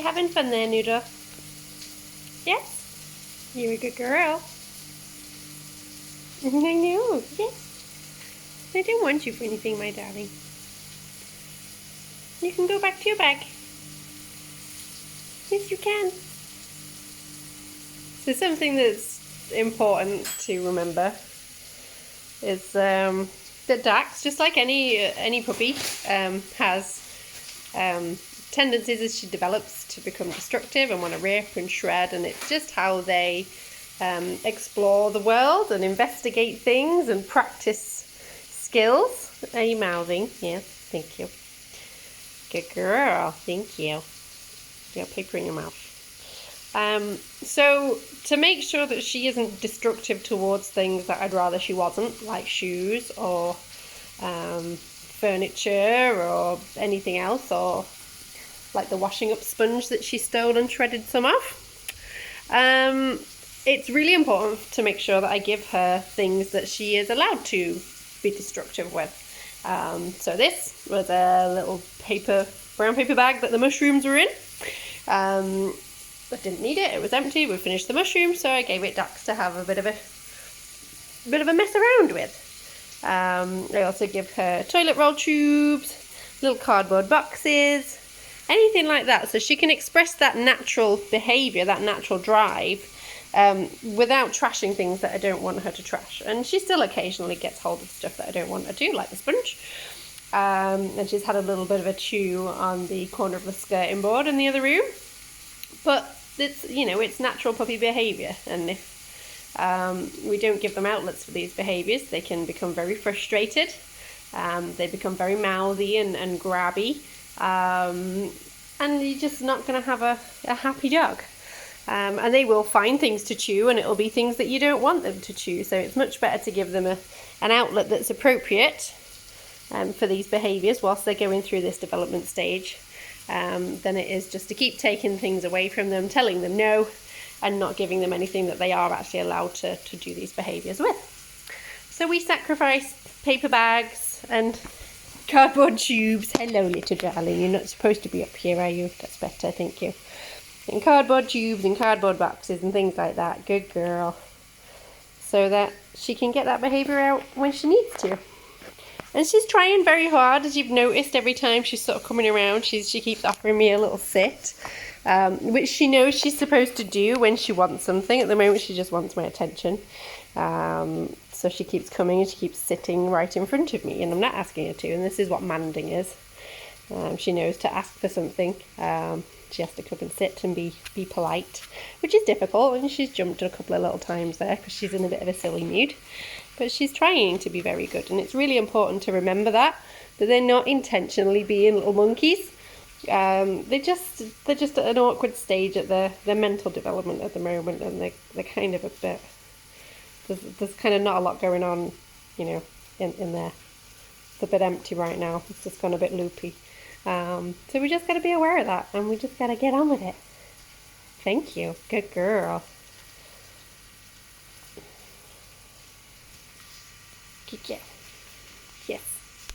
You having fun there, Noodle? Yes? You're a good girl. I know, yes. I don't want you for anything, my darling. You can go back to your bag. Yes, you can. So something that's important to remember is that Dax, just like any puppy, has tendencies as she develops to become destructive and want to rip and shred, and it's just how they explore the world and investigate things and practice skills. Are you mouthing? Yes, thank you. Good girl, thank you. You got paper in your mouth. So to make sure that she isn't destructive towards things that I'd rather she wasn't, like shoes or furniture or anything else, or like the washing up sponge that she stole and shredded some of, it's really important to make sure that I give her things that she is allowed to be destructive with. So this was a little brown paper bag that the mushrooms were in. I didn't need it, it was empty, we finished the mushrooms, so I gave it Dax to have a bit of a mess around with. I also give her toilet roll tubes, little cardboard boxes, anything like that, so she can express that natural behaviour, that natural drive, without trashing things that I don't want her to trash. And she still occasionally gets hold of stuff that I don't want her to, like the sponge. And she's had a little bit of a chew on the corner of the skirting board in the other room. But it's, it's natural puppy behaviour, and if we don't give them outlets for these behaviours, they can become very frustrated. They become very mouthy and grabby, and you're just not going to have a happy dog. And they will find things to chew, and it'll be things that you don't want them to chew. So it's much better to give them an outlet that's appropriate for these behaviours whilst they're going through this development stage, than it is just to keep taking things away from them, telling them no, and not giving them anything that they are actually allowed to do these behaviours with. So we sacrifice paper bags and cardboard tubes. Hello, little darling, you're not supposed to be up here, are you? That's better, thank you. And cardboard tubes and cardboard boxes and things like that. Good girl. So that she can get that behaviour out when she needs to. And she's trying very hard, as you've noticed. Every time she's sort of coming around, she keeps offering me a little sit, which she knows she's supposed to do when she wants something. At the moment, she just wants my attention. So she keeps coming and she keeps sitting right in front of me, and I'm not asking her to. And this is what manding is. She knows to ask for something. She has to come and sit and be polite, which is difficult, and she's jumped a couple of little times there because she's in a bit of a silly mood. But she's trying to be very good, and it's really important to remember that they're not intentionally being little monkeys. They're just at an awkward stage at their mental development at the moment, and they're kind of a bit, there's kind of not a lot going on, in there. It's a bit empty right now. It's just gone a bit loopy. So we just got to be aware of that, and we just got to get on with it. Thank you. Good girl. Good job.